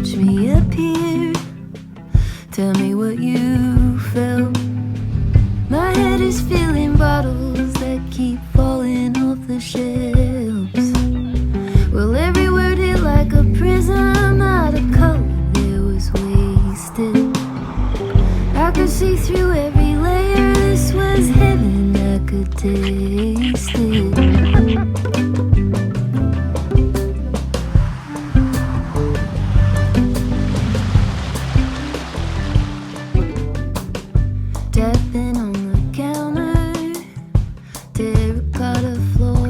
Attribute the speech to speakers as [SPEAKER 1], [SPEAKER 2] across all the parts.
[SPEAKER 1] watch me appear. Tell me what you felt. My head is filling bottles that keep falling off the shelves. Well, every word hit like a prism out of color that was wasted. I could see through every layer. This was heaven, I could taste it. Tapping on the counter, terracotta floor.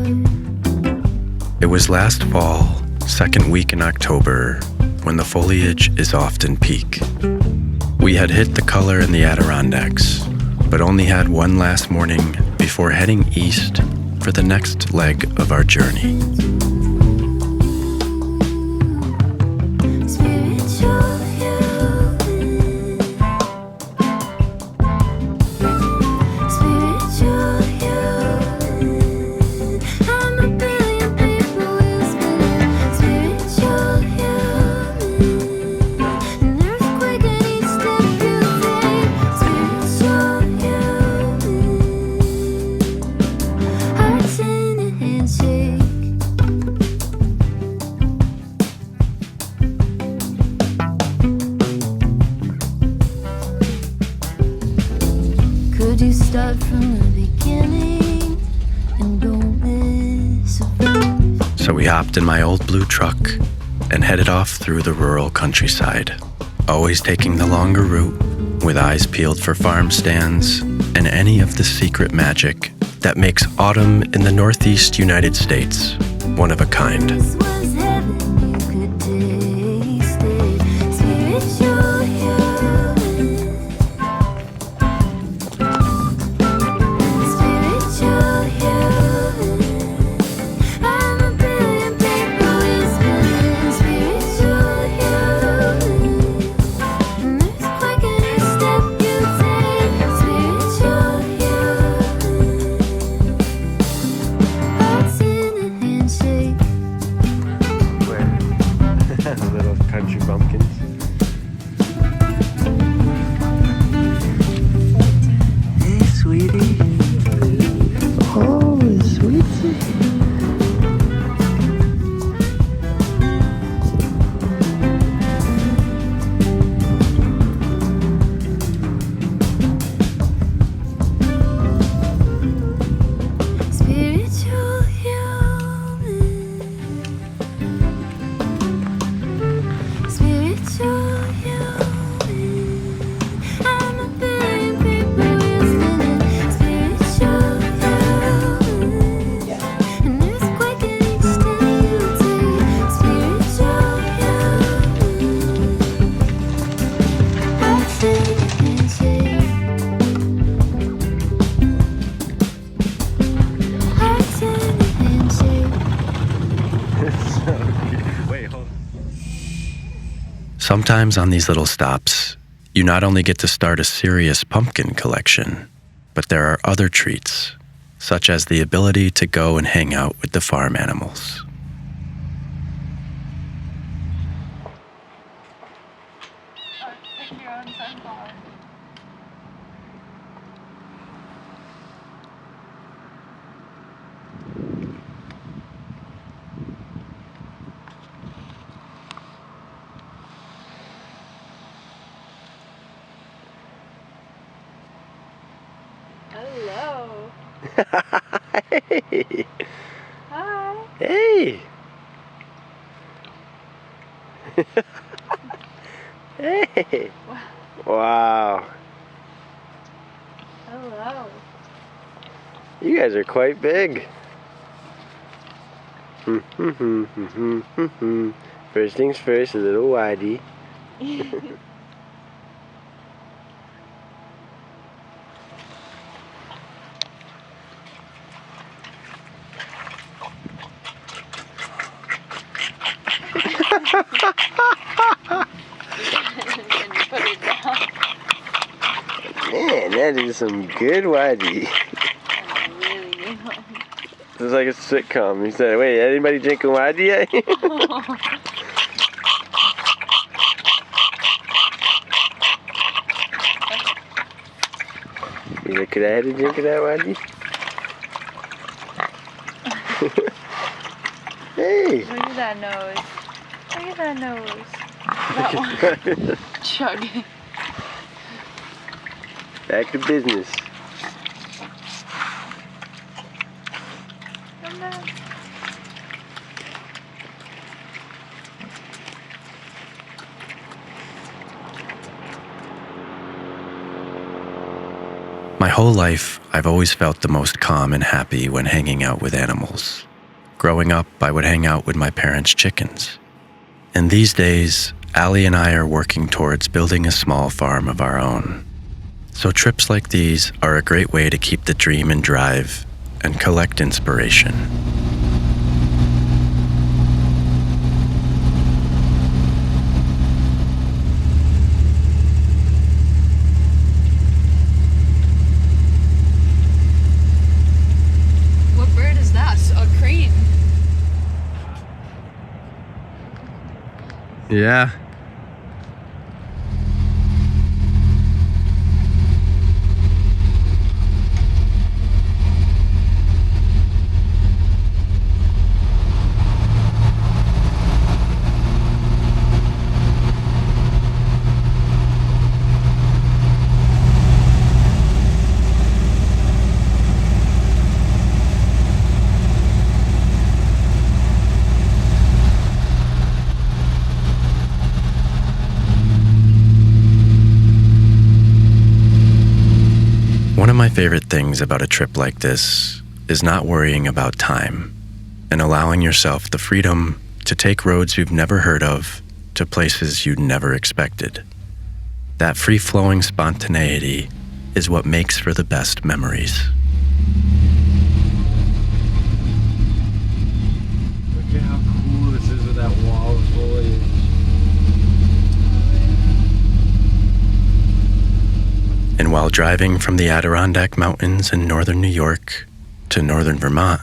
[SPEAKER 2] It was last fall, second week in October, when the foliage is often peak. We had hit the color in the Adirondacks, but only had one last morning before heading east for the next leg of our journey. So we hopped in my old blue truck and headed off through the rural countryside, always taking the longer route with eyes peeled for farm stands and any of the secret magic that makes autumn in the Northeast United States one of a kind. Sometimes on these little stops, you not only get to start a serious pumpkin collection, but there are other treats, such as the ability to go and hang out with the farm animals.
[SPEAKER 3] Hello.
[SPEAKER 2] Hey.
[SPEAKER 3] Hi.
[SPEAKER 2] Hey. Hey. Wow.
[SPEAKER 3] Hello.
[SPEAKER 2] You guys are quite big. First things first, a little whitey. Man, that is some good whitey. It's like a sitcom. He said, wait, anybody drinking whitey yet?
[SPEAKER 4] Could I have a drink of that, Wendy? Hey!
[SPEAKER 3] Look at that nose. Look at that nose. That one. Chug.
[SPEAKER 4] Back to business.
[SPEAKER 3] Come down.
[SPEAKER 2] My whole life, I've always felt the most calm and happy when hanging out with animals. Growing up, I would hang out with my parents' chickens. And these days, Allie and I are working towards building a small farm of our own. So trips like these are a great way to keep the dream and drive and collect inspiration.
[SPEAKER 3] What bird is that? A crane.
[SPEAKER 2] Yeah. One of my favorite things about a trip like this is not worrying about time and allowing yourself the freedom to take roads you've never heard of to places you'd never expected. That free-flowing spontaneity is what makes for the best memories.
[SPEAKER 4] Look at how cool this is with that wall of foliage.
[SPEAKER 2] And while driving from the Adirondack Mountains in northern New York to northern Vermont,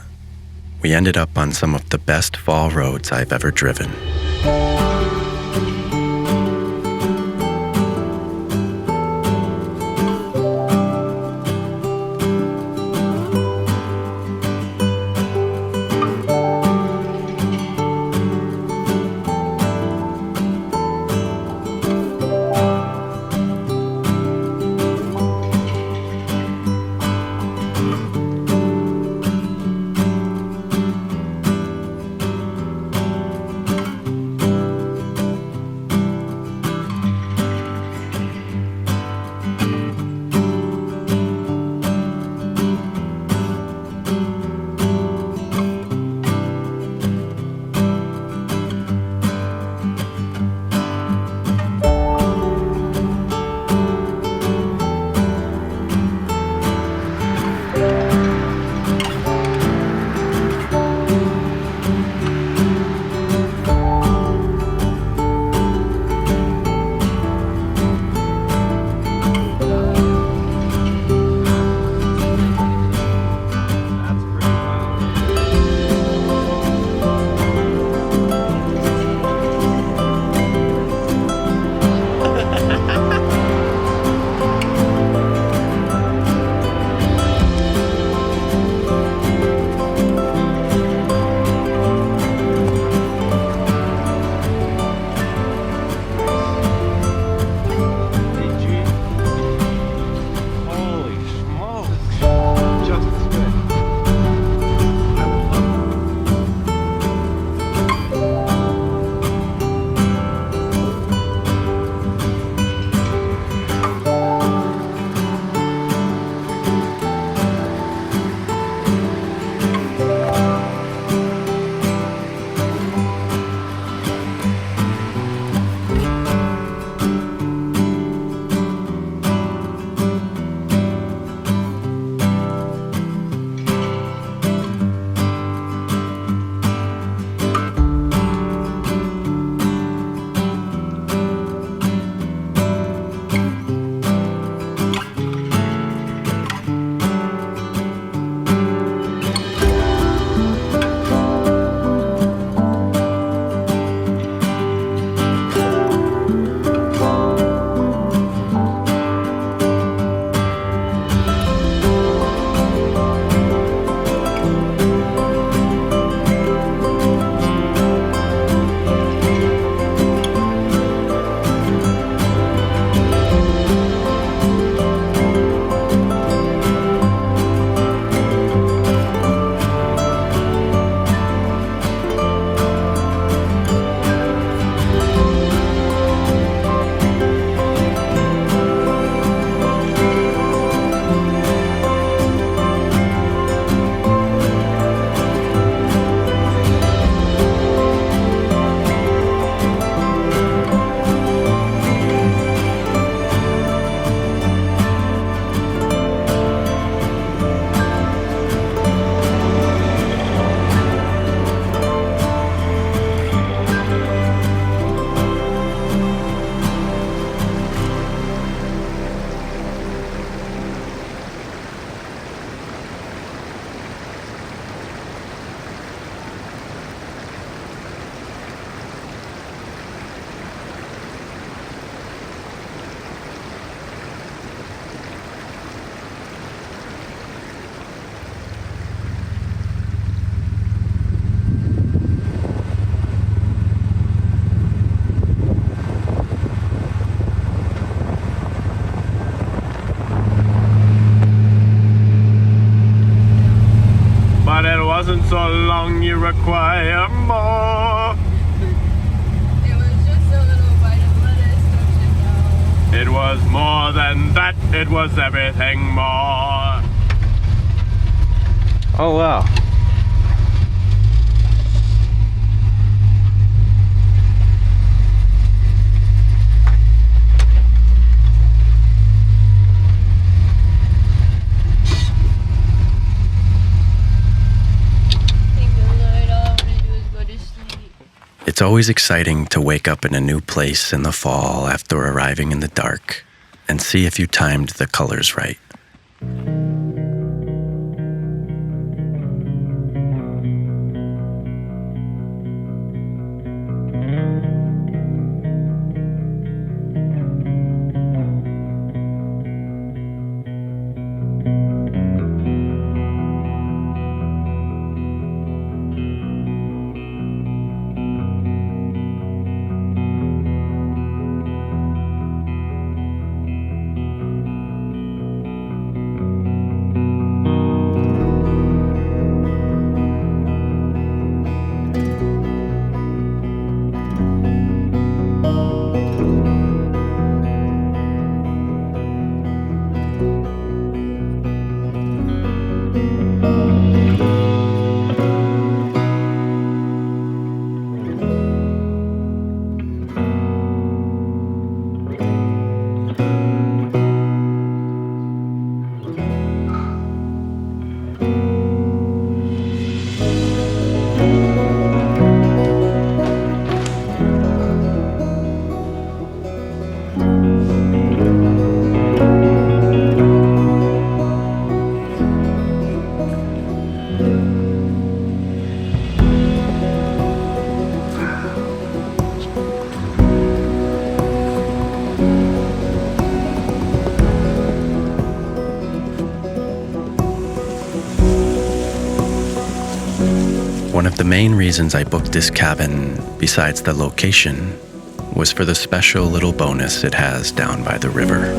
[SPEAKER 2] we ended up on some of the best fall roads I've ever driven. so long you require more.
[SPEAKER 3] It was just a little bite of lettuce, don't you know?
[SPEAKER 2] It was more than that, it was everything more. Oh wow. It's always exciting to wake up in a new place in the fall after arriving in the dark and see if you timed the colors right. One of the main reasons I booked this cabin, besides the location, was for the special little bonus it has down by the river.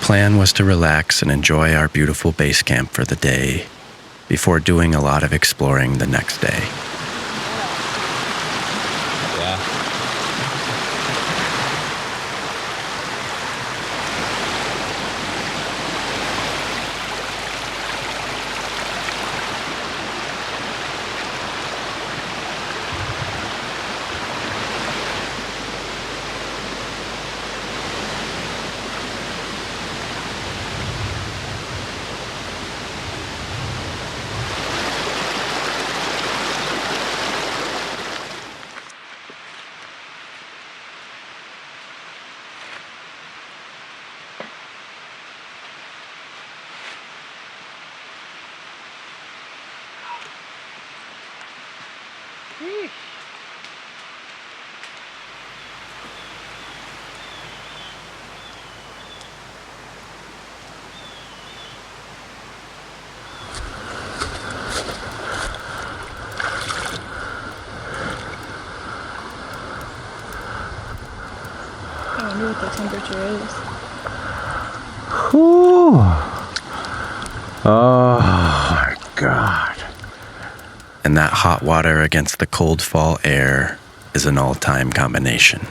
[SPEAKER 2] plan was to relax and enjoy our beautiful base camp for the day before doing a lot of exploring the next day.
[SPEAKER 4] Yeah.
[SPEAKER 3] I wonder what the temperature is.
[SPEAKER 2] Whew. Oh my God. And that hot water against the cold fall air is an all-time combination.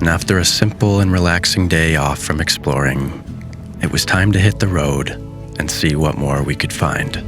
[SPEAKER 2] And after a simple and relaxing day off from exploring, it was time to hit the road and see what more we could find.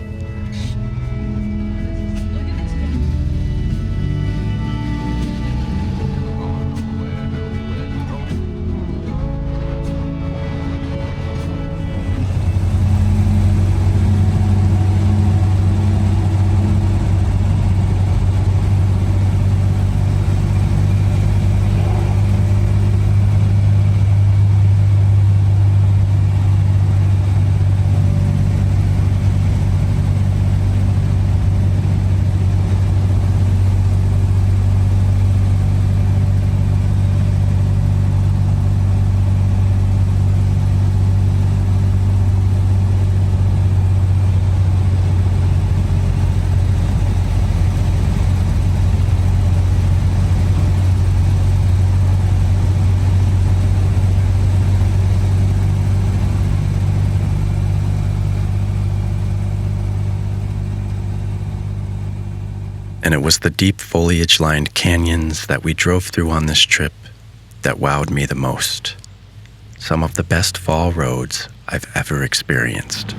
[SPEAKER 2] And it was the deep foliage-lined canyons that we drove through on this trip that wowed me the most. Some of the best fall roads I've ever experienced.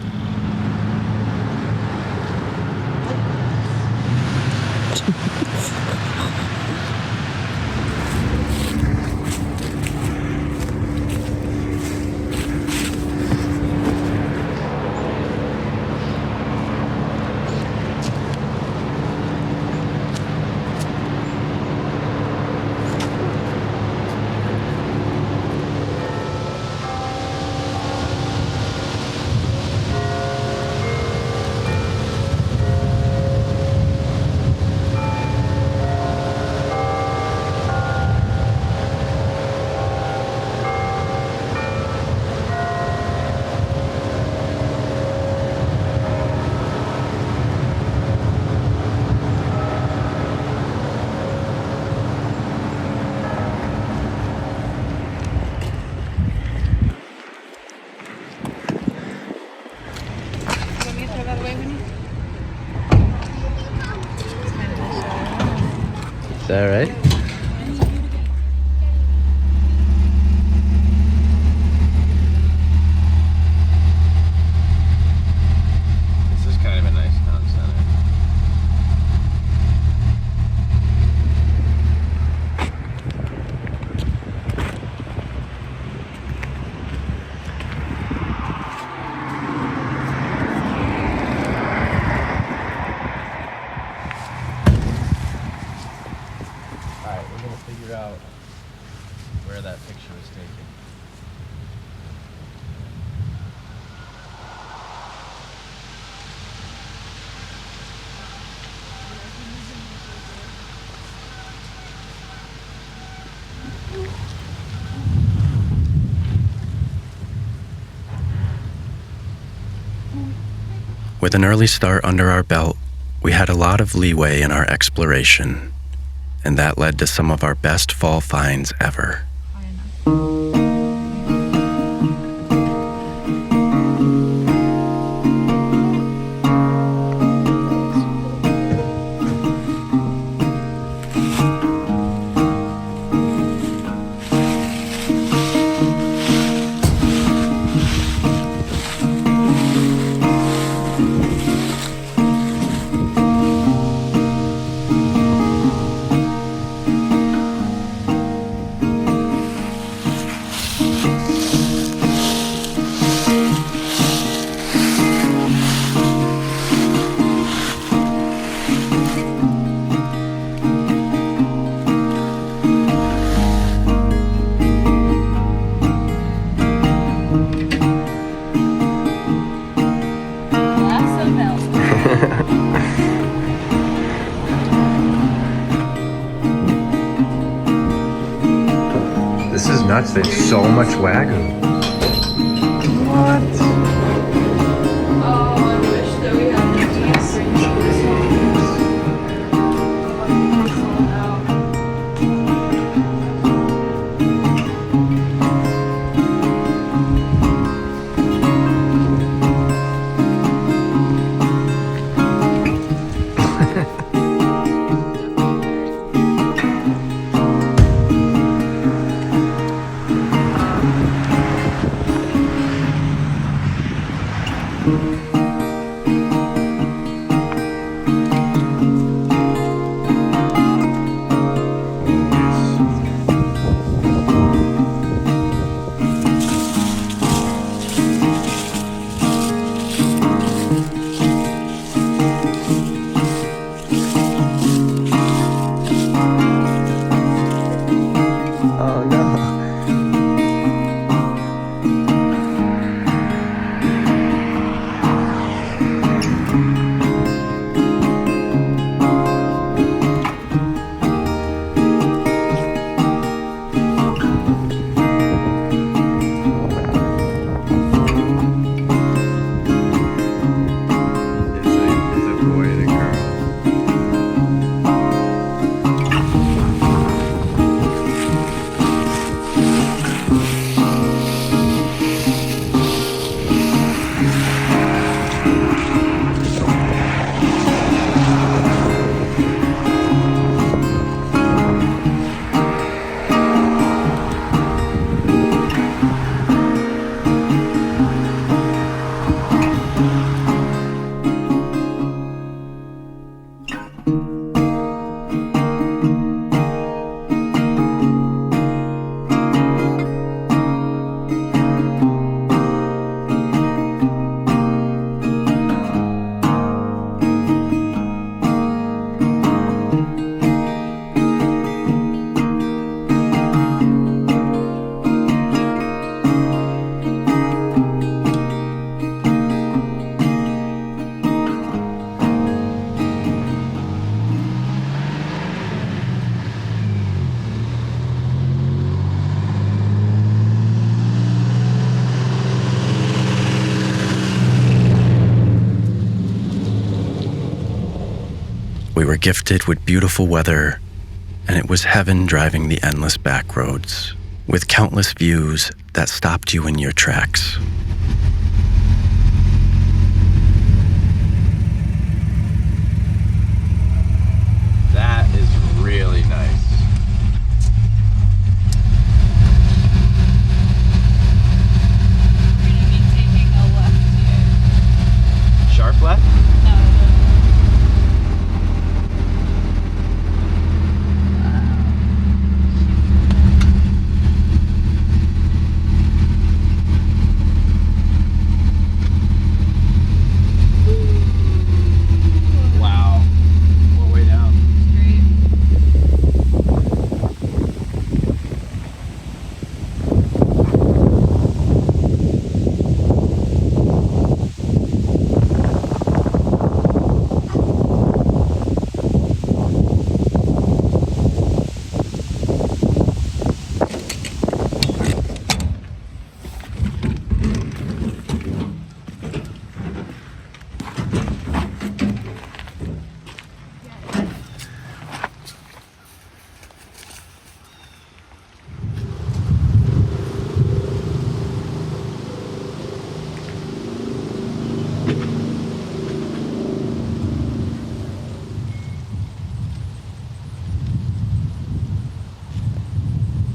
[SPEAKER 2] Is that right?
[SPEAKER 4] This is kind of a nice town center. Alright, we're gonna figure out where that picture was taken.
[SPEAKER 2] With an early start under our belt, we had a lot of leeway in our exploration, and that led to some of our best fall finds ever.
[SPEAKER 5] This is nuts. There's so much wagyu. What?
[SPEAKER 3] Oh, I wish that we had the teeth for this
[SPEAKER 2] We were gifted with beautiful weather, and it was heaven driving the endless back roads, with countless views that stopped you in your tracks.
[SPEAKER 4] That is really nice.
[SPEAKER 3] We're gonna be taking a left here.
[SPEAKER 4] Sharp left?
[SPEAKER 3] No.
[SPEAKER 4] Wow. We're way down.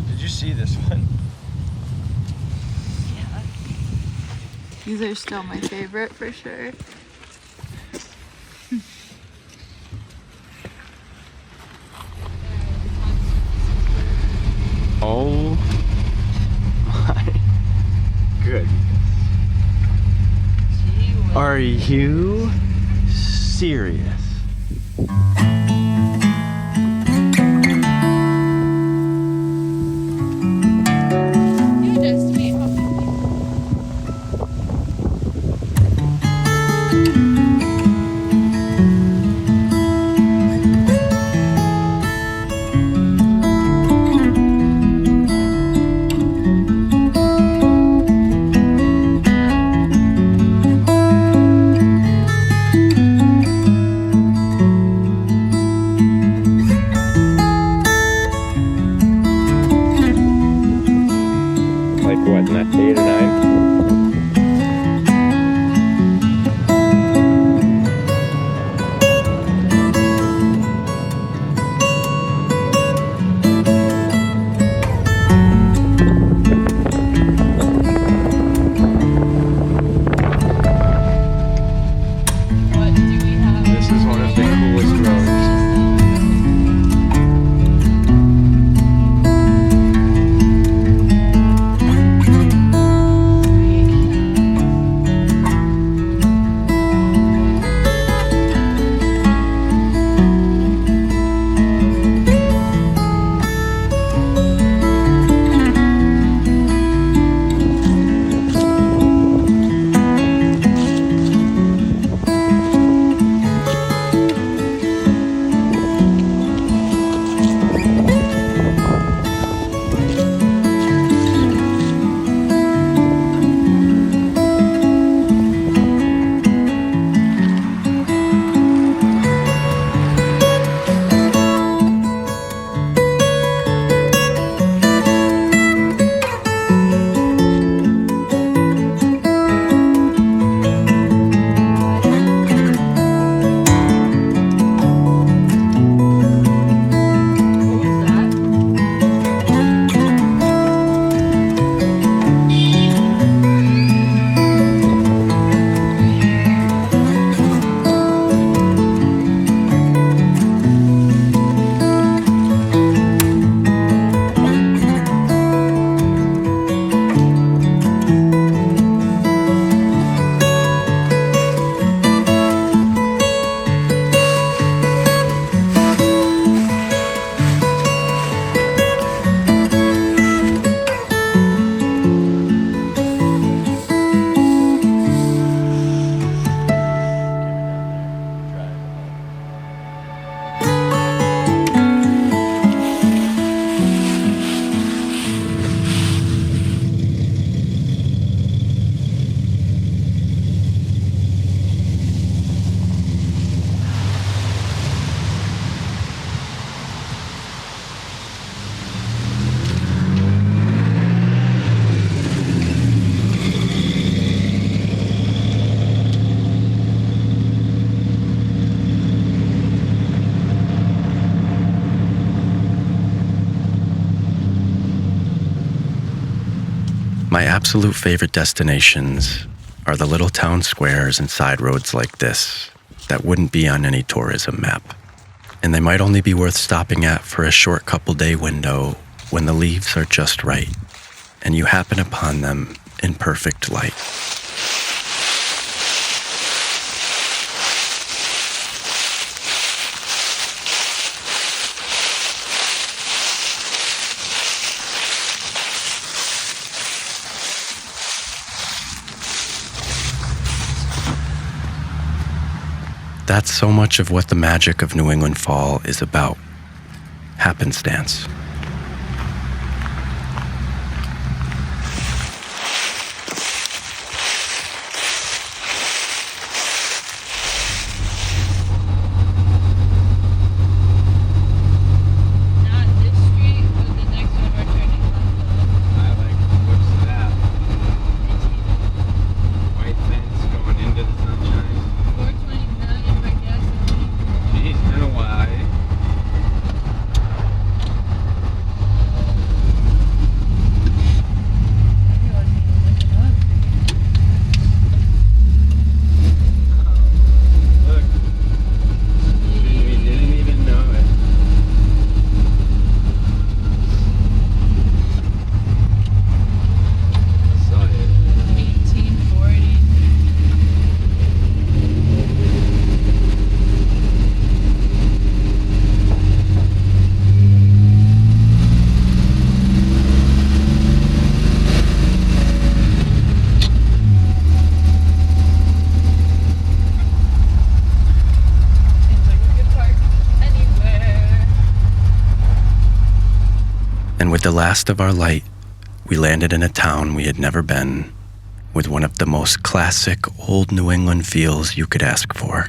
[SPEAKER 4] Did you see this one?
[SPEAKER 3] Yeah. These are still my favorite for sure.
[SPEAKER 4] Oh my goodness. Are you serious?
[SPEAKER 3] You just made
[SPEAKER 2] My absolute favorite destinations are the little town squares and side roads like this that wouldn't be on any tourism map. And they might only be worth stopping at for a short couple-day window when the leaves are just right and you happen upon them in perfect light. That's so much of what the magic of New England fall is about. Happenstance.
[SPEAKER 3] Not this street, but the next one we're turning left.
[SPEAKER 4] I like, what's that? White fence going into the sunshine.
[SPEAKER 3] 420 million for gasoline.
[SPEAKER 4] Jeez, been a while.
[SPEAKER 3] I wasn't even looking up.
[SPEAKER 4] Look, we didn't even know it. Saw it.
[SPEAKER 3] 1840. Seems like we could park anywhere.
[SPEAKER 2] And with the last of our light, we landed in a town we had never been, with one of the most classic old New England feels you could ask for.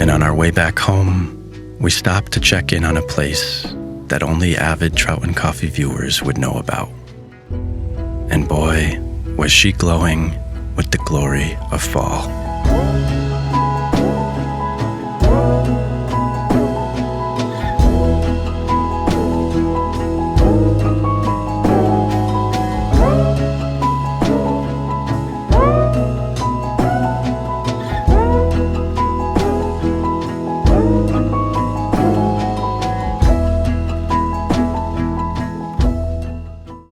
[SPEAKER 2] And on our way back home, we stopped to check in on a place that only avid Trout and Coffee viewers would know about. And boy, was she glowing with the glory of fall.